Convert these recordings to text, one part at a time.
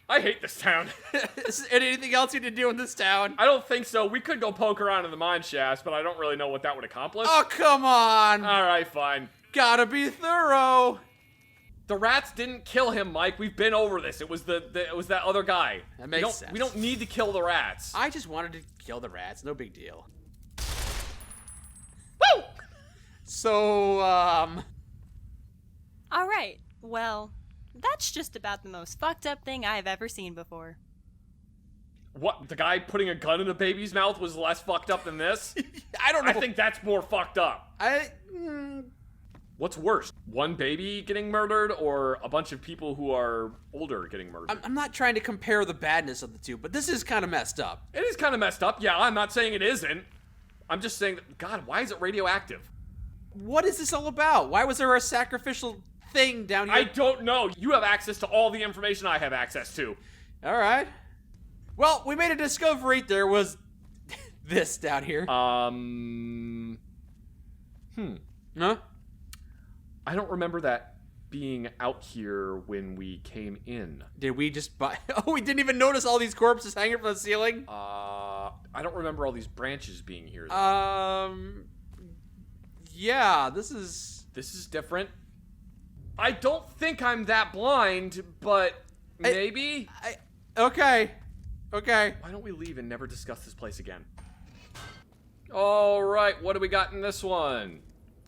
I hate this town. Is there anything else you need to do in this town? I don't think so. We could go poke around in the Mineshaft, but I don't really know what that would accomplish. Oh, come on. All right, fine. Gotta be thorough. The rats didn't kill him, Mike. We've been over this. It was it was that other guy. That makes sense. We don't need to kill the rats. I just wanted to kill the rats. No big deal. Woo! So, All right. Well, that's just about the most fucked up thing I've ever seen before. What? The guy putting a gun in a baby's mouth was less fucked up than this? I don't know. I think that's more fucked up. What's worse? One baby getting murdered or a bunch of people who are older getting murdered? I'm not trying to compare the badness of the two, but this is kind of messed up. It is kind of messed up. Yeah, I'm not saying it isn't. I'm just saying that, God, why is it radioactive? What is this all about? Why was there a sacrificial thing down here? I don't know. You have access to all the information I have access to. All right. Well, we made a discovery. There was this down here. Huh? I don't remember that being out here when we came in. Did we just buy... Oh, we didn't even notice all these corpses hanging from the ceiling? I don't remember all these branches being here. Yeah, this is different. I don't think I'm that blind, but maybe? Okay. Why don't we leave and never discuss this place again? All right, what do we got in this one?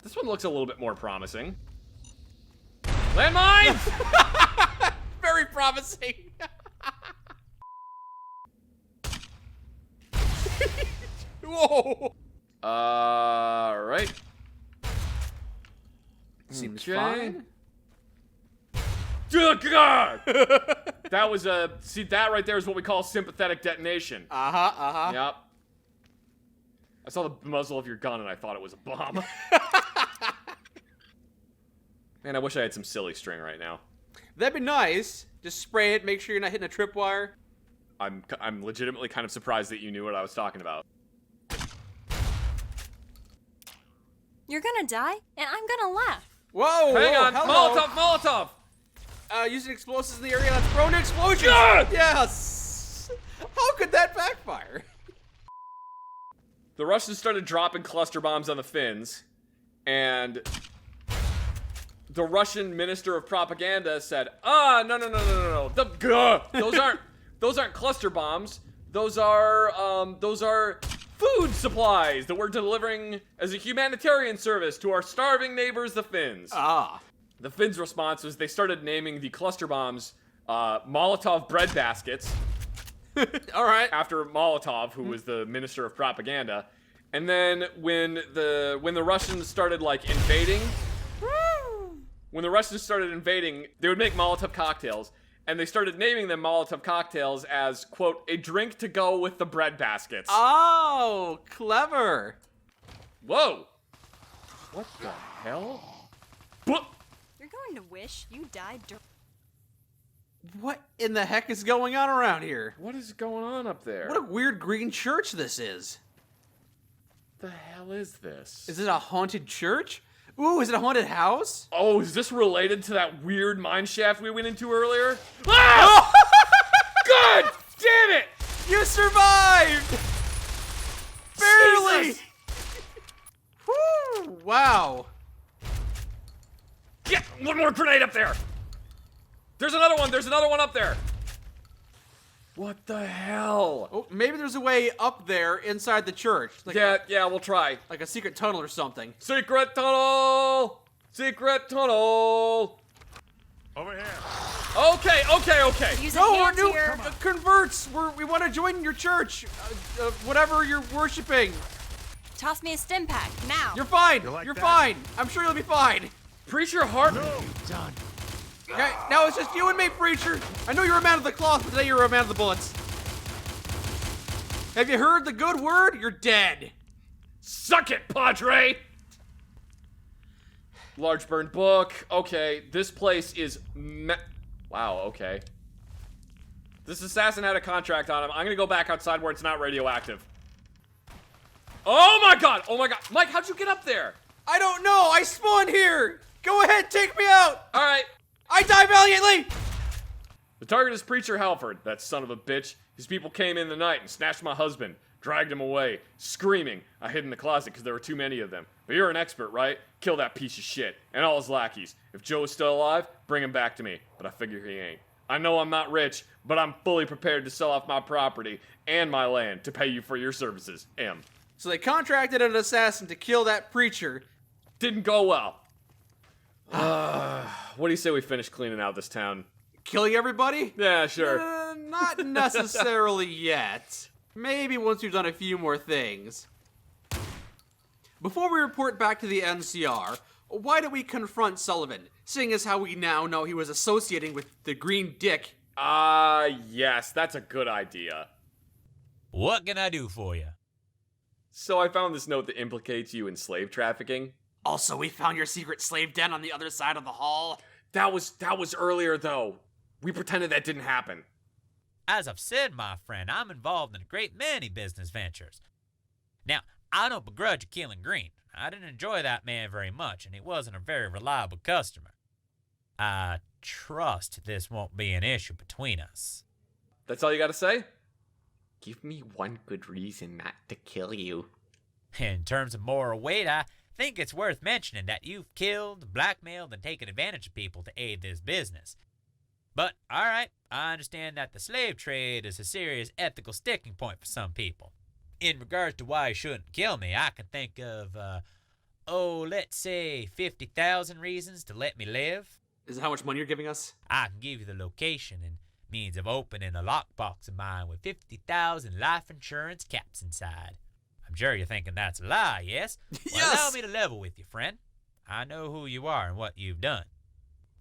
This one looks a little bit more promising. Landmines! Very promising. Whoa. All right. Seems Okay. fine. Dear God! That was see, that right there is what we call sympathetic detonation. Yep. I saw the muzzle of your gun and I thought it was a bomb. Man, I wish I had some silly string right now. That'd be nice. Just spray it, make sure you're not hitting a tripwire. I'm legitimately kind of surprised that you knew what I was talking about. You're gonna die, and I'm gonna laugh. Whoa! Hang on! Hello. Molotov! Using explosives in the area that's prone to explosions! God! Yes! How could that backfire? The Russians started dropping cluster bombs on the Finns, and the Russian Minister of Propaganda said, no. Those aren't cluster bombs. Those are food supplies that we're delivering as a humanitarian service to our starving neighbors, the Finns. The Finns' response was they started naming the cluster bombs Molotov bread baskets. All right. After Molotov, who was the Minister of Propaganda. And then when the Russians started like invading, they would make Molotov cocktails, and they started naming them Molotov cocktails as, quote, a drink to go with the bread baskets. Oh, clever. Whoa. What the hell? You're going to wish you died during... What in the heck is going on around here? What is going on up there? What a weird green church this is. The hell is this? Is it a haunted church? Ooh, is it a haunted house? Oh, is this related to that weird mineshaft we went into earlier? Ah! God damn it! You survived! Barely! Jesus! Woo! Wow. Get one more grenade up there! There's another one up there! What the hell? Oh, maybe there's a way up there inside the church. Like Yeah, we'll try. like a secret tunnel or something. Secret tunnel! Secret tunnel! Over here. Okay. Use No, a we're hand new here. converts. We want to join your church. Whatever you're worshiping. Toss me a stim pack, now. You're fine. You like You're that? fine. I'm sure you'll be fine. Preacher Hart. Done. Okay, now it's just you and me, preacher. I know you're a man of the cloth, but today you're a man of the bullets. Have you heard the good word? You're dead. Suck it, Padre! Large burned book. Okay, this place is wow, okay. This assassin had a contract on him. I'm gonna go back outside where it's not radioactive. Oh my god! Mike, how'd you get up there? I don't know. I spawned here. Go ahead, take me out. Alright. I die valiantly. The target is Preacher Halford, that son of a bitch. His people came in the night and snatched my husband, dragged him away, screaming. I hid in the closet because there were too many of them. But you're an expert, right? Kill that piece of shit, and all his lackeys. If Joe is still alive, bring him back to me. But I figure he ain't. I know I'm not rich, but I'm fully prepared to sell off my property and my land to pay you for your services, M. So they contracted an assassin to kill that preacher. Didn't go well. What do you say we finish cleaning out this town? Killing everybody? Yeah, sure. Not necessarily yet. Maybe once we've done a few more things. Before we report back to the NCR, why don't we confront Sullivan, seeing as how we now know he was associating with the Green Dick? Yes, that's a good idea. What can I do for you? So I found this note that implicates you in slave trafficking. Also, we found your secret slave den on the other side of the hall. That was earlier, though. We pretended that didn't happen. As I've said, my friend, I'm involved in a great many business ventures. Now, I don't begrudge you killing Green. I didn't enjoy that man very much, and he wasn't a very reliable customer. I trust this won't be an issue between us. That's all you gotta say? Give me one good reason not to kill you. In terms of moral weight, I think it's worth mentioning that you've killed, blackmailed, and taken advantage of people to aid this business. But, alright, I understand that the slave trade is a serious ethical sticking point for some people. In regards to why you shouldn't kill me, I can think of, let's say 50,000 reasons to let me live. Is that how much money you're giving us? I can give you the location and means of opening a lockbox of mine with 50,000 life insurance caps inside. I'm sure you're thinking that's a lie, yes? Well, Yes! allow me to level with you, friend. I know who you are and what you've done.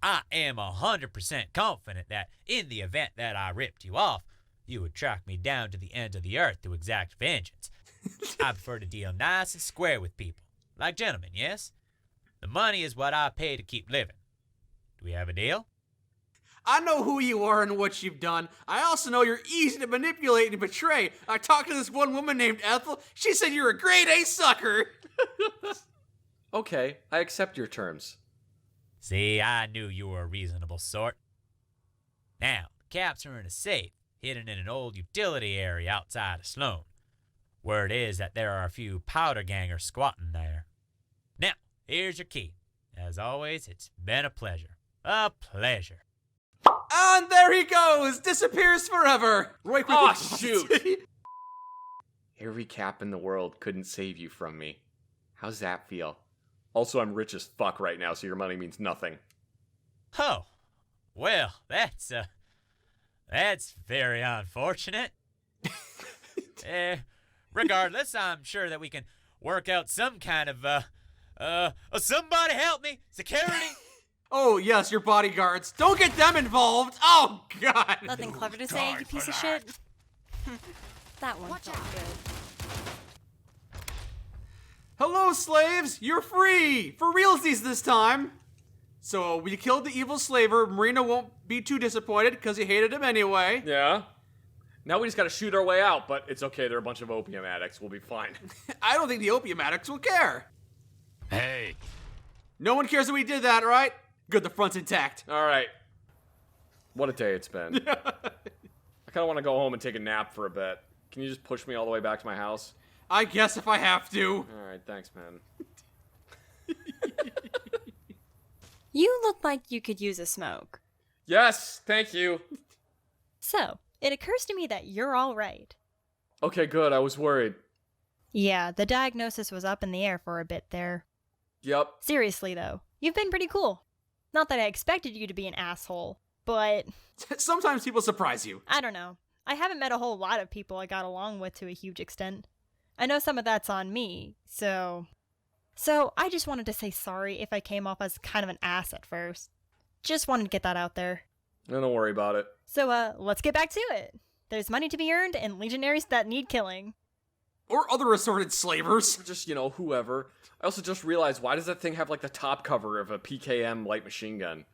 I am 100% confident that in the event that I ripped you off, you would track me down to the end of the earth to exact vengeance. I prefer to deal nice and square with people. Like gentlemen, yes? The money is what I pay to keep living. Do we have a deal? I know who you are and what you've done. I also know you're easy to manipulate and betray. I talked to this one woman named Ethel. She said you're a grade A sucker. Okay, I accept your terms. See, I knew you were a reasonable sort. Now, the caps are in a safe, hidden in an old utility area outside of Sloan. Word is that there are a few powder gangers squatting there. Now, here's your key. As always, it's been a pleasure. A pleasure. And there he goes, disappears forever. Roy quickly. Oh, shoot. Every cap in the world couldn't save you from me. How's that feel? Also, I'm rich as fuck right now, so your money means nothing. Oh, well, that's very unfortunate. Regardless, I'm sure that we can work out some kind of, somebody help me, security. Oh, yes, your bodyguards. Don't get them involved. Oh, God. Nothing clever to say, you piece of shit. That one felt good. Hello, slaves. You're free. For realsies this time. So we killed the evil slaver. Marina won't be too disappointed because he hated him anyway. Yeah? Now we just gotta shoot our way out, but it's okay, they're a bunch of opium addicts, we'll be fine. I don't think the opium addicts will care. Hey, No one cares that we did that, right? Good, the front's intact. Alright. What a day it's been. I kinda wanna go home and take a nap for a bit. Can you just push me all the way back to my house? I guess if I have to. Alright, thanks, man. You look like you could use a smoke. Yes, thank you. So, it occurs to me that you're all right. Okay, good, I was worried. Yeah, the diagnosis was up in the air for a bit there. Yep. Seriously, though, you've been pretty cool. Not that I expected you to be an asshole, but Sometimes people surprise you. I don't know. I haven't met a whole lot of people I got along with to a huge extent. I know some of that's on me, so I just wanted to say sorry if I came off as kind of an ass at first. Just wanted to get that out there. Don't worry about it. So, let's get back to it. There's money to be earned and legionaries that need killing. Or other assorted slavers. Just, whoever. I also just realized, why does that thing have, like, the top cover of a PKM light machine gun?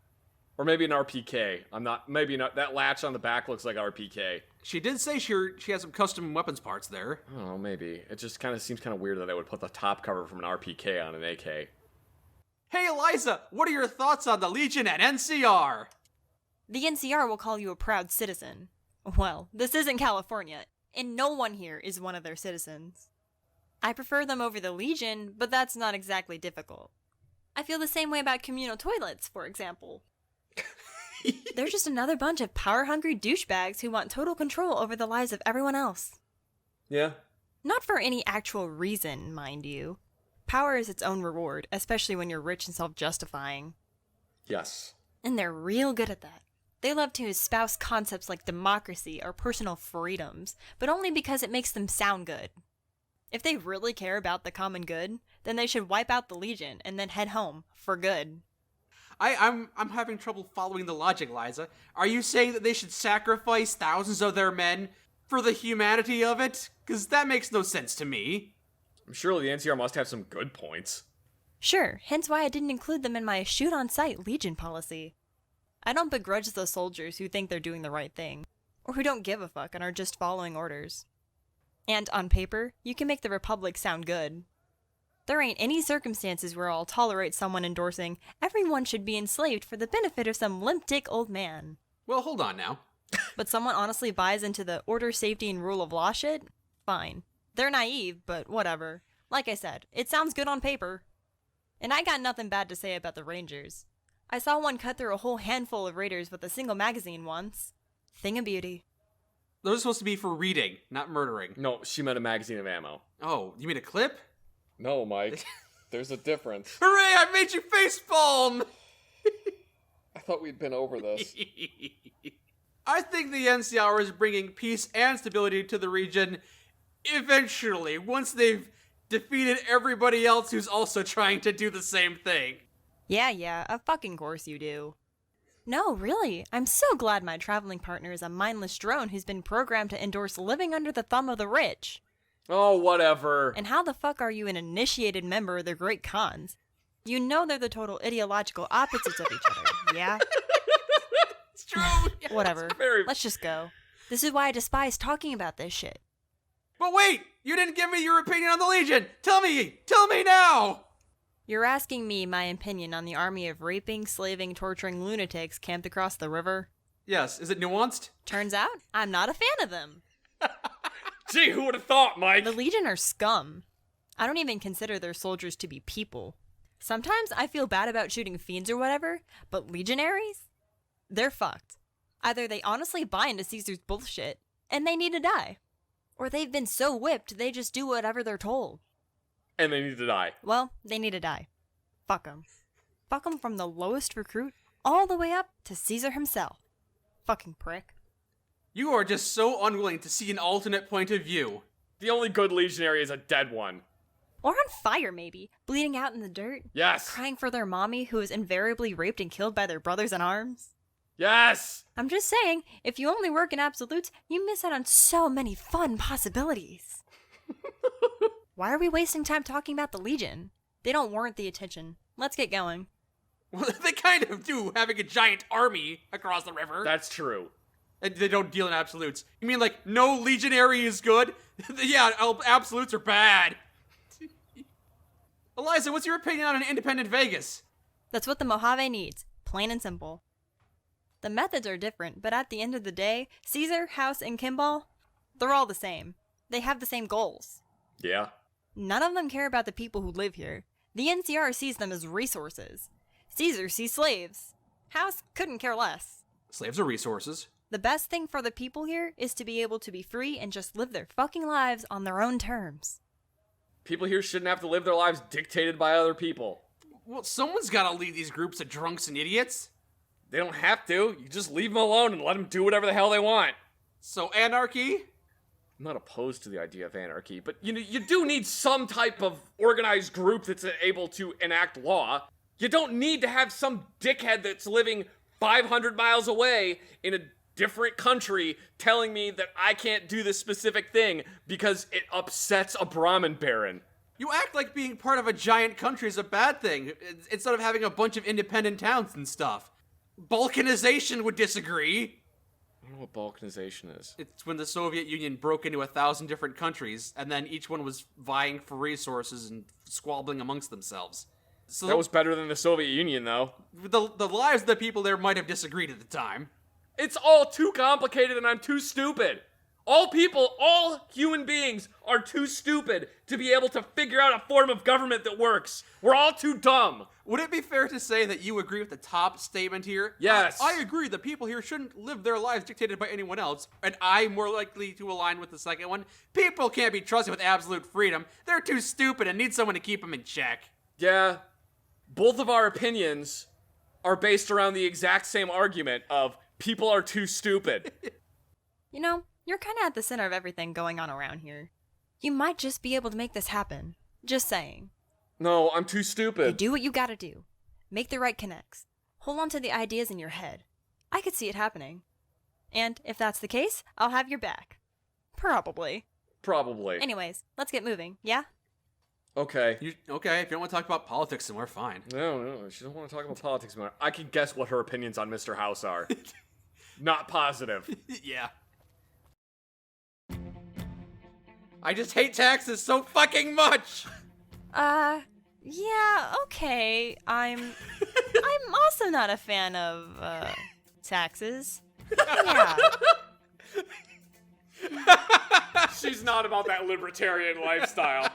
Or maybe an RPK. Maybe not. That latch on the back looks like RPK. She did say she has some custom weapons parts there. I don't know, maybe. It just kind of seems kind of weird that they would put the top cover from an RPK on an AK. Hey, Eliza, what are your thoughts on the Legion and NCR? The NCR will call you a proud citizen. Well, this isn't California, and no one here is one of their citizens. I prefer them over the Legion, but that's not exactly difficult. I feel the same way about communal toilets, for example. They're just another bunch of power-hungry douchebags who want total control over the lives of everyone else. Yeah. Not for any actual reason, mind you. Power is its own reward, especially when you're rich and self-justifying. Yes. And they're real good at that. They love to espouse concepts like democracy or personal freedoms, but only because it makes them sound good. If they really care about the common good, then they should wipe out the Legion and then head home for good. I'm having trouble following the logic, Eliza. Are you saying that they should sacrifice thousands of their men for the humanity of it? Because that makes no sense to me. Surely the NCR must have some good points. Sure, hence why I didn't include them in my shoot-on-sight Legion policy. I don't begrudge those soldiers who think they're doing the right thing, or who don't give a fuck and are just following orders. And on paper, you can make the Republic sound good. There ain't any circumstances where I'll tolerate someone endorsing everyone should be enslaved for the benefit of some limp-dick old man. Well, hold on now. But someone honestly buys into the order, safety, and rule of law shit? Fine. They're naive, but whatever. Like I said, it sounds good on paper. And I got nothing bad to say about the Rangers. I saw one cut through a whole handful of raiders with a single magazine once. Thing of beauty. Those are supposed to be for reading, not murdering. No, she meant a magazine of ammo. Oh, you mean a clip? No, Mike. There's a difference. Hooray, I made you facepalm! I thought we'd been over this. I think the NCR is bringing peace and stability to the region eventually, once they've defeated everybody else who's also trying to do the same thing. Yeah, of fucking course you do. No, really, I'm so glad my traveling partner is a mindless drone who's been programmed to endorse living under the thumb of the rich. Oh, whatever. And how the fuck are you an initiated member of the Great Khans? You know they're the total ideological opposites of each other, yeah? It's true. Yeah. Whatever, very- let's just go. This is why I despise talking about this shit. But wait, you didn't give me your opinion on the Legion. Tell me now. You're asking me my opinion on the army of raping, slaving, torturing lunatics camped across the river? Yes, is it nuanced? Turns out, I'm not a fan of them. Gee, who would have thought, Mike? The Legion are scum. I don't even consider their soldiers to be people. Sometimes I feel bad about shooting fiends or whatever, but legionaries? They're fucked. Either they honestly buy into Caesar's bullshit, and they need to die. Or they've been so whipped, they just do whatever they're told. And they need to die. Well, they need to die. Fuck them. Fuck them from the lowest recruit all the way up to Caesar himself. Fucking prick. You are just so unwilling to see an alternate point of view. The only good legionary is a dead one. Or on fire, maybe. Bleeding out in the dirt. Yes. Crying for their mommy who is invariably raped and killed by their brothers in arms. Yes. I'm just saying, if you only work in absolutes, you miss out on so many fun possibilities. Why are we wasting time talking about the Legion? They don't warrant the attention. Let's get going. Well, they kind of do, having a giant army across the river. That's true. And they don't deal in absolutes. You mean like no legionary is good? Yeah, absolutes are bad. Eliza, what's your opinion on an independent Vegas? That's what the Mojave needs. Plain and simple. The methods are different, but at the end of the day, Caesar, House, and Kimball, they're all the same. They have the same goals. Yeah. None of them care about the people who live here. The NCR sees them as resources. Caesar sees slaves. House couldn't care less. Slaves are resources. The best thing for the people here is to be able to be free and just live their fucking lives on their own terms. People here shouldn't have to live their lives dictated by other people. Well, someone's gotta lead these groups of drunks and idiots. They don't have to. You just leave them alone and let them do whatever the hell they want. So anarchy? I'm not opposed to the idea of anarchy, but you do need some type of organized group that's able to enact law. You don't need to have some dickhead that's living 500 miles away in a different country telling me that I can't do this specific thing because it upsets a Brahmin baron. You act like being part of a giant country is a bad thing, instead of having a bunch of independent towns and stuff. Balkanization would disagree. I don't know what balkanization is. It's when the Soviet Union broke into 1,000 different countries, and then each one was vying for resources and squabbling amongst themselves. So That was better than the Soviet Union, though. the lives of the people there might have disagreed at the time. It's all too complicated and I'm too stupid. All human beings are too stupid to be able to figure out a form of government that works. We're all too dumb. Would it be fair to say that you agree with the top statement here? Yes. I agree. The people here shouldn't live their lives dictated by anyone else. And I'm more likely to align with the second one. People can't be trusted with absolute freedom. They're too stupid and need someone to keep them in check. Yeah. Both of our opinions are based around the exact same argument of people are too stupid. You know, you're kind of at the center of everything going on around here. You might just be able to make this happen. Just saying. No, I'm too You stupid. do what you gotta do. Make the right connects. Hold on to the ideas in your head. I could see it happening. And if that's the case, I'll have your back. Probably. Probably. Anyways, let's get moving, yeah? Okay. Okay, if you don't want to talk about politics, then we're fine. No, she doesn't want to talk about politics anymore. I can guess what her opinions on Mr. House are. Not positive. Yeah. I just hate taxes so fucking much! Yeah, okay. I'm also not a fan of, taxes. Yeah. She's not about that libertarian lifestyle.